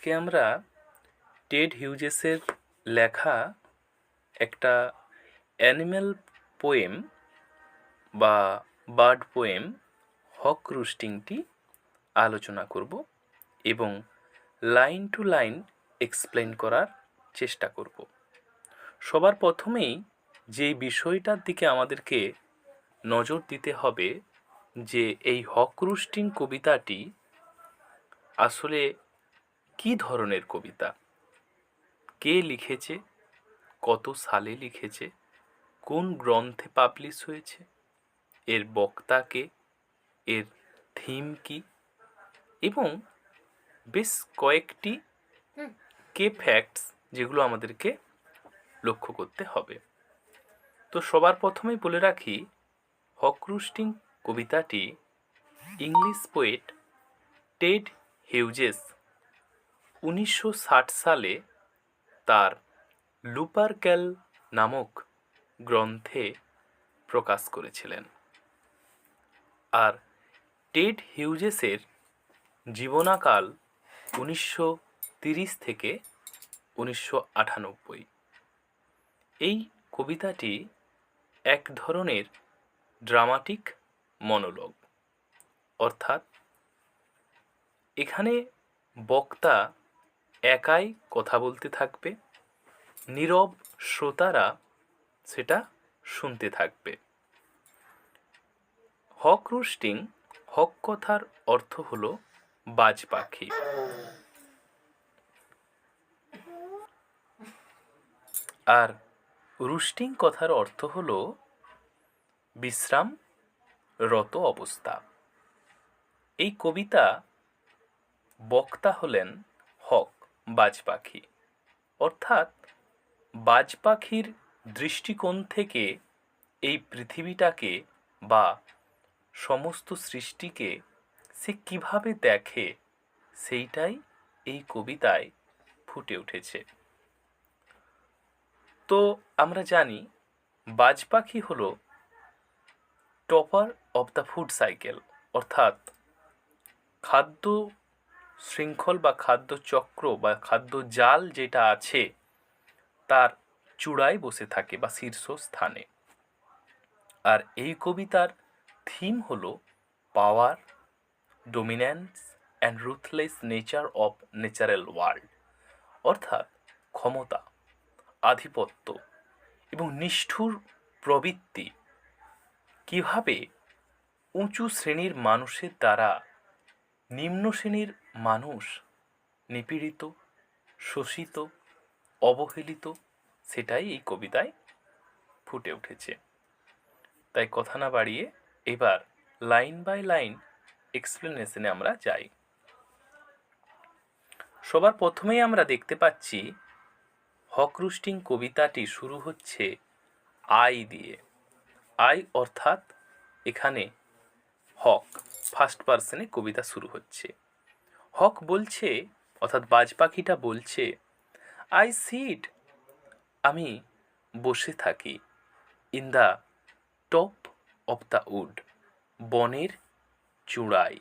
আজকে আমরা টেড হিউজেসের লেখা একটা অ্যানিম্যাল পোয়েম বা বার্ড পোয়েম হক রুস্টিংটি আলোচনা করব এবং লাইন টু লাইন এক্সপ্লেন করার চেষ্টা করব। সবার প্রথমেই যে বিষয়টার দিকে আমাদেরকে নজর দিতে হবে যে এই হক রুস্টিং কবিতাটি আসলে কী ধরনের কবিতা, কে লিখেছে, কত সালে লিখেছে, কোন গ্রন্থে পাবলিশ হয়েছে, এর বক্তা কে, এর থিম কি, এবং বেশ কয়েকটি কে ফ্যাক্টস যেগুলো আমাদেরকে লক্ষ্য করতে হবে। তো সবার প্রথমেই বলে রাখি, হক রুস্টিং কবিতাটি ইংলিশ পোয়েট টেড হিউজেস 1960 সালে তার লুপারক্যাল নামক গ্রন্থে প্রকাশ করেছিলেন। আর টেড হিউজেসের জীবনাকাল 1930 থেকে 1998। এই কবিতাটি এক ধরনের ড্রামাটিক মনোলগ, অর্থাৎ এখানে বক্তা একাই কথা বলতে থাকবে, নীরব শ্রোতারা সেটা শুনতে থাকবে। হক রুস্টিং, হক কথার অর্থ হলো বাজ পাখি, আর রুস্টিং কথার অর্থ হলো বিশ্রামরত অবস্থা। এই কবিতা বক্তা হলেন হক, বাজ পাখি, অর্থাৎ বাজ পাখির দৃষ্টিকোণ থেকে এই পৃথিবীটাকে বা সমস্ত সৃষ্টিকে সে কিভাবে দেখে সেইটাই এই কবিতায় ফুটে উঠেছে। তো আমরা জানি বাজ পাখি হলো topper of the food cycle, অর্থাৎ খাদ্য শৃঙ্খল বা খাদ্য চক্র বা খাদ্য জাল যেটা আছে তার চূড়ায় বসে থাকে বা শীর্ষস্থানে। আর এই কবিতার থিম হলো power, dominance and ruthless nature of natural world, অর্থাৎ ক্ষমতা, আধিপত্য এবং নিষ্ঠুর প্রবৃত্তি কিভাবে উঁচু শ্রেণীর মানুষের দ্বারা নিম্ন শ্রেণীর মানুষ নিপীড়িত, শোষিত, অবহেলিত, সেটাই এই কবিতায় ফুটে উঠেছে। তাই কথা না বাড়িয়ে এবার লাইন বাই লাইন এক্সপ্লেনেশনে আমরা যাই। সবার প্রথমেই আমরা দেখতে পাচ্ছি হক রুস্টিং কবিতাটি শুরু হচ্ছে আই দিয়ে। আই অর্থাৎ এখানে হক, ফার্স্ট পার্সনে কবিতা শুরু হচ্ছে। হক বলছে, অর্থাৎ বাজ পাখিটা বলছে, আই সিট, আমি বসে থাকি, in the top of the wood, বনের চূড়ায়,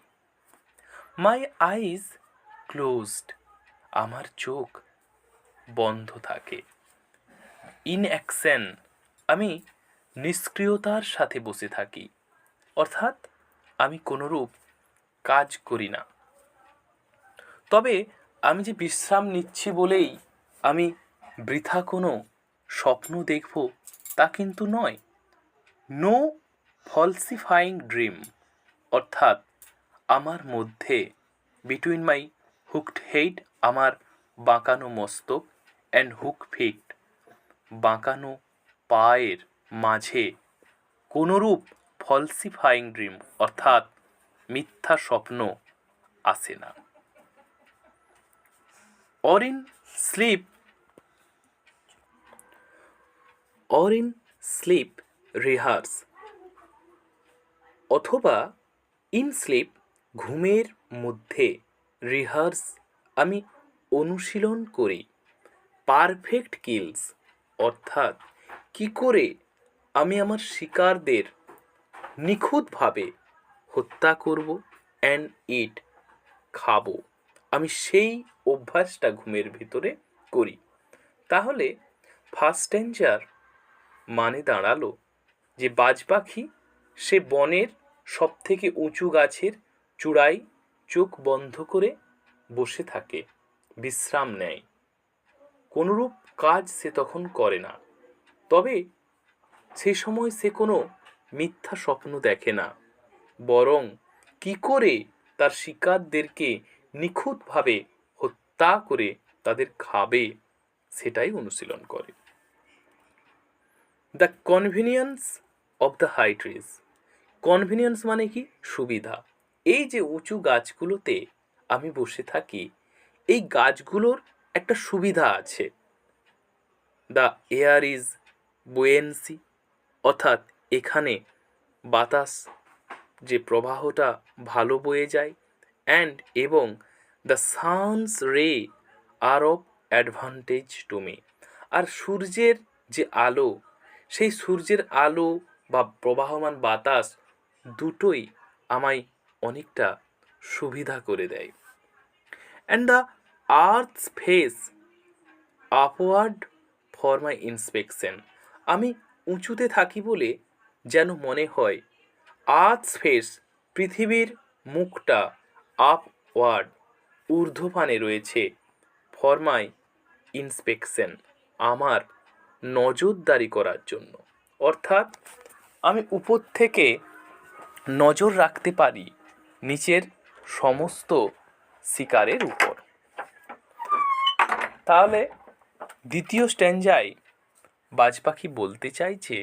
মাই আইজ ক্লোজড, আমার চোখ বন্ধ থাকে, ইন অ্যাকশন, আমি নিষ্ক্রিয়তার সাথে বসে থাকি, অর্থাৎ আমি কোনোরূপ কাজ করি না। তবে আমি যে বিশ্রাম নিচ্ছি বলেই আমি বৃথা কোনো স্বপ্ন দেখব তা কিন্তু নয়। নো ফলসিফাইং ড্রিম, অর্থাৎ আমার মধ্যে, বিটুইন মাই হুকড হেড, আমার বাঁকানো মস্তক, অ্যান্ড হুক ফিট, বাঁকানো পায়ের মাঝে কোনোরূপ ফলসিফাইং ড্রিম, অর্থাৎ মিথ্যা স্বপ্ন আসে না। or in sleep rehearse, অথবা ইন স্লিপ, ঘুমের মধ্যে, রিহার্স, আমি অনুশীলন করি, পারফেক্ট কিলস, অর্থাৎ কি করে আমি আমার শিকারদের নিখুঁতভাবে হত্যা করব, অ্যান্ড ইট, খাবো, আমি সেই অভ্যাসটা ঘুমের ভিতরে করি। তাহলে ফার্স্ট স্ট্যাঞ্জার মানে দাঁড়ালো যে বাজ পাখি সে বনের সব থেকে উঁচু গাছের চূড়ায় চোখ বন্ধ করে বসে থাকে, বিশ্রাম নেয়। কোনরূপ কাজ সে তখন করে না। তবে সে সময় সে কোনো মিথ্যা স্বপ্ন দেখে না, বরং কি করে তার শিকারদেরকে নিখুঁতভাবে হত্যা করে তাদের খাবে সেটাই অনুশীলন করে। The convenience of the high trees. Convenience মানে কি? সুবিধা। এই যে উঁচু গাছগুলোতে আমি বসে থাকি, এই গাছগুলোর একটা সুবিধা আছে। দ্য এয়ার ইজ বুয়েন্সি, অর্থাৎ এখানে বাতাস যে প্রবাহটা ভালো বয়ে যায়, এবং দ্য সানস রে আর অফ অ্যাডভান্টেজ টু মি। আর সূর্যের যে আলো, সেই সূর্যের আলো বা প্রবাহমান বাতাস দুটোই আমায় অনেকটা সুবিধা করে দেয়। And the earths face upward for my inspection. আমি উঁচুতে থাকি বলে যেন মনে হয় আর্থস ফেস, পৃথিবীর মুখটা আপওয়ার্ড, ঊর্ধ্বপানে রয়েছে, ফর মাই ইন্সপেকশন, আমার নজরদারি করার জন্য। অর্থাৎ আমি উপর থেকে নজর রাখতে পারি নিচের সমস্ত শিকারের উপর। তাহলে দ্বিতীয় স্ট্যাঞ্জায় বাজ পাখি বলতে চাইছে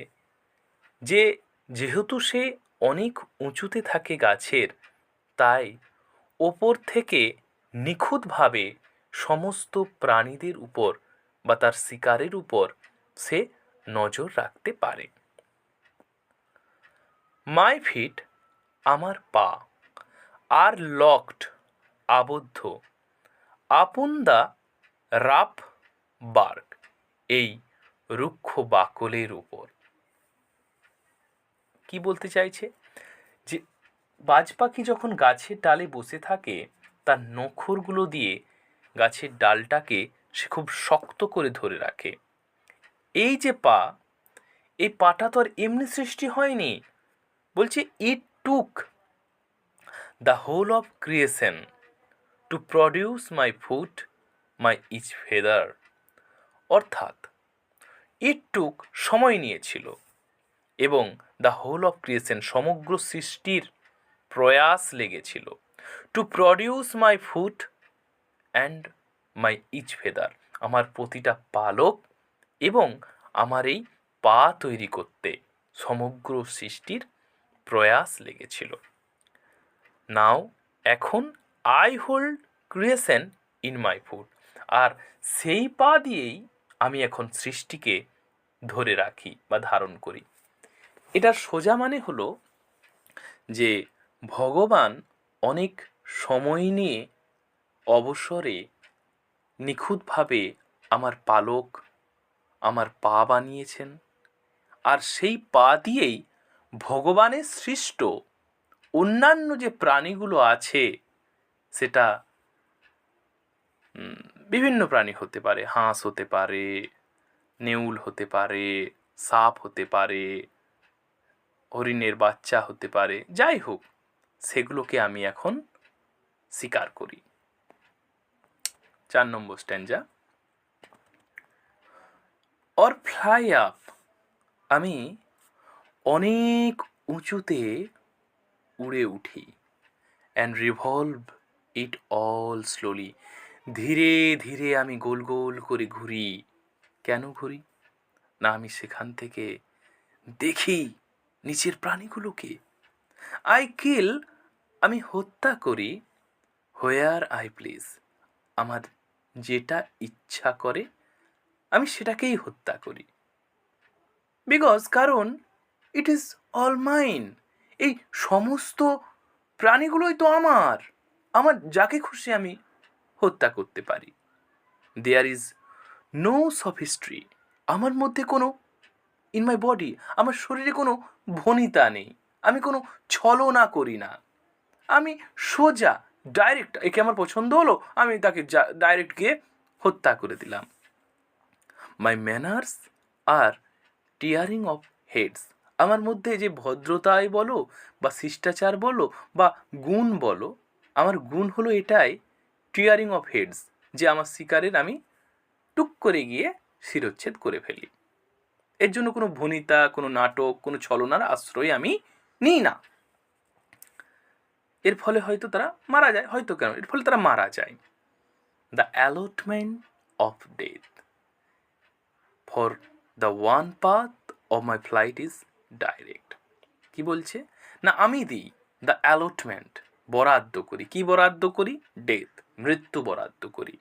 যে যেহেতু সে অনেক উঁচুতে থাকে গাছের, তাই ওপর থেকে নিখুঁতভাবে সমস্ত প্রাণীদের উপর বা তার শিকারের উপর সে নজর রাখতে পারে। মাই ফিট, আমার পা, আর লকড, আবদ্ধ, আপন দ্য রাফ বার্গ, এই রুক্ষ বাকলের উপর। কি বলতে চাইছে? যে বাজ পাখি যখন গাছের ডালে বসে থাকে, তার নখরগুলো দিয়ে গাছের ডালটাকে সে খুব শক্ত করে ধরে রাখে। এই যে পা, এই পাটা তো আর এমনি সৃষ্টি হয়নি। বলছে it took the whole of creation to produce my foot, my each feather. অর্থাৎ ইট টুক সময় নিয়েছিল, এবং দ্য হোল অফ ক্রিয়েশন সমগ্র সৃষ্টির প্রয়াস লেগেছিল, to produce my foot and my each feather, আমার প্রতিটা পালক এবং আমার এই পা তৈরি করতে সমগ্র সৃষ্টির প্রয়াস লেগেছিল। নাও, এখন I hold creation in my foot, আর সেই পা দিয়েই আমি এখন সৃষ্টিকে ধরে রাখি বা ধারণ করি। এটার সোজা মানে হলো যে ভগবান অনেক সময় নিয়ে অবসরে নিখুঁতভাবে আমার পালক, আমার পা বানিয়েছেন, আর সেই পা দিয়েই ভগবানের সৃষ্ট অন্যান্য যে প্রাণীগুলো আছে, সেটা বিভিন্ন প্রাণী হতে পারে, হাঁস হতে পারে, নেউল হতে পারে, সাপ হতে পারে, হরিণের বাচ্চা হতে পারে, যাই হোক, সেগুলোকে আমি এখন শিকার করি। 4 নম্বর স্ট্যাঞ্জা। অর ফ্লাই আপ, আমি অনেক উঁচুতে উড়ে উঠি, and revolve it all slowly, ধীরে ধীরে আমি গোল গোল করে ঘুরি। কেন ঘুরি? না আমি সেখান থেকে দেখি নিচের প্রাণীগুলোকে। আই কিল, আমি হত্যা করি, হোয়ার আই প্লিজ, আমার যেটা ইচ্ছা করে আমি সেটাকেই হত্যা করি। বিকজ, কারণ ইট ইজ অল মাইন, এই সমস্ত প্রাণীগুলোই তো আমার, আমার যাকে খুশি আমি হত্যা করতে পারি। দেয়ার ইজ নো সফিস্ট্রি, আমার মধ্যে কোনো, ইন মাই বডি, আমার শরীরে কোনো ভনিতা নেই, আমি কোনো ছলনা করি না, আমি সোজা ডাইরেক্ট একে আমার পছন্দ হলো, আমি তাকে ডাইরেক্ট গিয়ে হত্যা করে দিলাম। My manners are tearing off heads, আমার মধ্যে যে ভদ্রতাই বলো বা শিষ্টাচার বলো বা গুণ বলো, আমার গুণ হলো এটাই, টিয়ারিং অফ হেডস, যে আমার শিকারের আমি টুক করে গিয়ে শিরচ্ছেদ করে ফেলি। এর জন্য কোনো ভনিতা, কোনো নাটক, কোনো ছলনার আশ্রয় আমি নিই না। এর ফলে হয়তো তারা মারা যায়, হয়তো কেন, এর ফলে তারা মারা যায়। The allotment of death for the one path of my flight is direct. কি বলছে না, আমি দিই দ্য অ্যালটমেন্ট, বরাদ্দ করি। কি বরাদ্দ করি? ডেথ, মৃত্যু বরাদ্দ করি।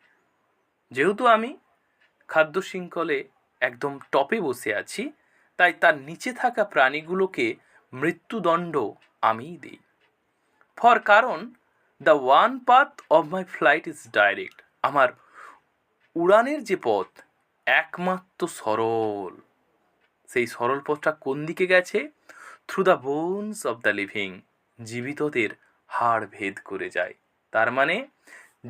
যেহেতু আমি খাদ্য শৃঙ্খলে একদম টপে বসে আছি, তাই তার নিচে থাকা প্রাণীগুলোকে মৃত্যুদণ্ড আমিই দিই। ফর কারণ the one path of my flight is direct, আমার উড়ানের যে পথ একমাত্র সরল, সেই সরল পথটা কোন দিকে গেছে? Through the bones of the living, জীবিতদের হাড় ভেদ করে যায়। তার মানে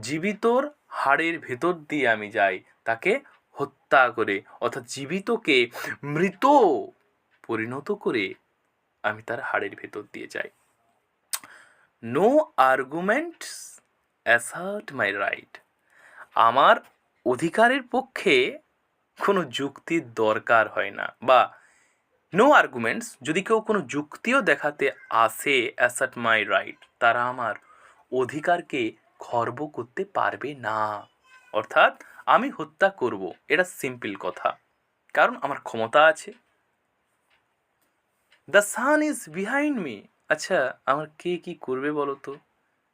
জীবিতর হাড়ের ভেতর দিয়ে আমি যাই, তাকে হত্যা করে, অর্থাৎ জীবিতকে মৃত পরিণত করে আমি তার হাড়ের ভেতর দিয়ে যাই। No arguments assert my right, আমার অধিকারের পক্ষে কোনো যুক্তির দরকার হয় না, বা নো আর্গুমেন্টস, যদি কেউ কোনো যুক্তিও দেখাতে আসে অ্যাসার্ট মাই রাইট, তারা আমার অধিকারকে খর্ব করতে পারবে না। অর্থাৎ আমি হত্যা করব, এটা সিম্পল কথা, কারণ আমার ক্ষমতা আছে। The sun is behind me, আচ্ছা আমার কে কি করবে বলো তো?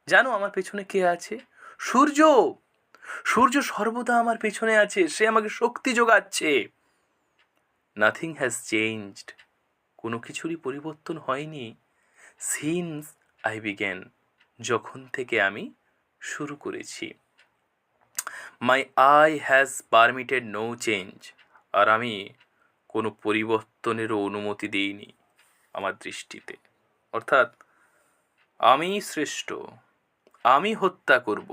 জানো আমার পেছনে কে আছে? সূর্য। সূর্য সর্বদা আমার পেছনে আছে, সে আমাকে শক্তি যোগাচ্ছে। নাথিং হ্যাজ চেঞ্জড, কোনো কিছুরই পরিবর্তন হয়নি। সিন্স আই বিগ্যান, যখন থেকে আমি শুরু করেছি। My eye has permitted no change, আর আমি কোনো পরিবর্তনেরও অনুমতি দিইনি আমার দৃষ্টিতে। অর্থাৎ আমি শ্রেষ্ঠ, আমি হত্যা করব।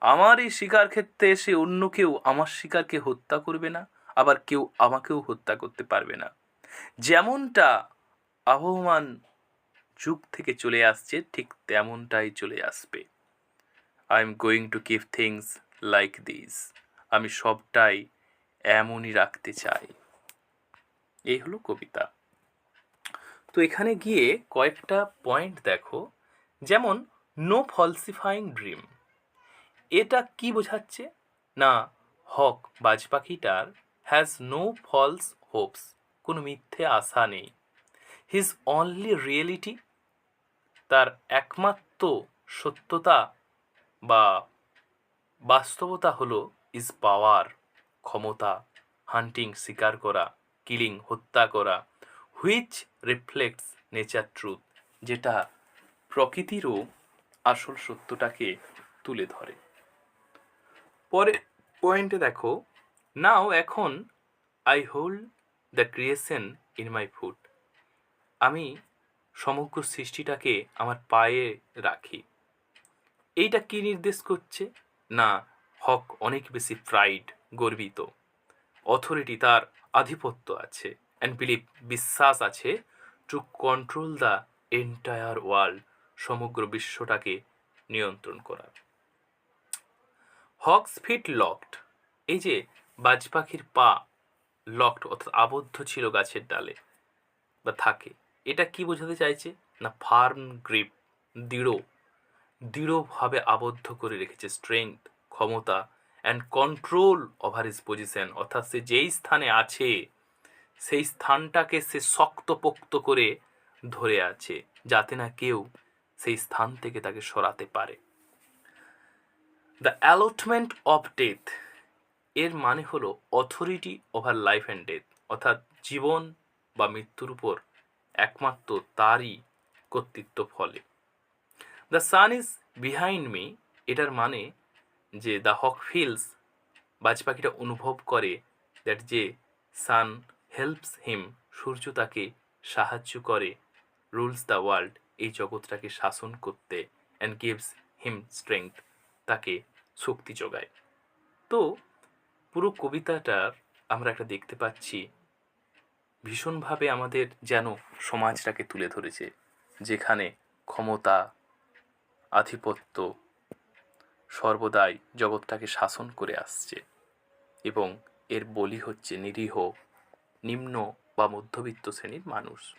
আমার এই শিকার ক্ষেত্রে এসে অন্য কেউ আমার শিকারকে হত্যা করবে না, আবার কেউ আমাকেও হত্যা করতে পারবে না। যেমনটা আবহমান যুগ থেকে চলে আসছে, ঠিক তেমনটাই চলে আসবে। I am going to keep things like this, আমি সবটাই এমনই রাখতে চাই। এই হলো কবিতা। তো এখানে গিয়ে কয়েকটা পয়েন্ট দেখো, যেমন নো ফলসিফাইং ড্রিম, এটা কি বোঝাচ্ছে না, হক বাজ পাখিটার হ্যাজ নো ফলস হোপস, কোনো মিথ্যে আশা নেই। হিজ অনলি রিয়েলিটি, তার একমাত্র সত্যতা বা বাস্তবতা হলো ইজ পাওয়ার, ক্ষমতা, হান্টিং শিকার করা, কিলিং হত্যা করা, হুইচ রিফ্লেক্টস নেচার ট্রুথ, যেটা প্রকৃতিরও আসল সত্যটাকে তুলে ধরে। পরে পয়েন্টে দেখো, নাও এখন I hold the creation in my foot, আমি সমগ্র সৃষ্টিটাকে আমার পায়ে রাখি। এইটা কি নির্দেশ করছে না, হক অনেক বেশি প্রাইড, গর্বিত, অথরিটি, তার আধিপত্য আছে, অ্যান্ড বিলিভ, বিশ্বাস আছে, to control the entire world, সমগ্র বিশ্বটাকে নিয়ন্ত্রণ করার। হকস ফিট লকড, এই যে বাজ পাখির পা লকড অর্থাৎ আবদ্ধ ছিল গাছের ডালে বা থাকে, এটা কি বোঝাতে চাইছে না, ফার্ম গ্রিপ, দৃঢ়ভাবে আবদ্ধ করে রেখেছে, স্ট্রেংথ, ক্ষমতা, and control over his position, অর্থাৎ সে যেই স্থানে আছে সেই স্থানটাকে সে শক্তপোক্ত করে ধরে আছে, যাতে না কেউ সেই স্থান থেকে তাকে সরাতে পারে। দ্য অ্যালটমেন্ট অফ ডেথ, এর মানে হলো authority over life and death, অর্থাৎ জীবন বা মৃত্যুর উপর একমাত্র তারই কর্তৃত্ব ফলে। The sun is behind me, এটার মানে যে দ্য হক ফিলস, বাজ পাখিটা অনুভব করে, দ্যাট যে সান হেল্পস হিম, সূর্য তাকে সাহায্য করে, রুলস দ্য ওয়ার্ল্ড, এই জগৎটাকে শাসন করতে, অ্যান্ড গিভস হিম স্ট্রেংথ, তাকে শক্তি যোগায়। তো পুরো কবিতাটার আমরা একটা দেখতে পাচ্ছি ভীষণভাবে আমাদের যেন সমাজটাকে তুলে ধরেছে, যেখানে ক্ষমতা, আধিপত্য সর্বদাই জগৎটাকে শাসন করে আসছে এবং এর বলি হচ্ছে নিরীহ, নিম্ন বা মধ্যবিত্ত শ্রেণীর মানুষ।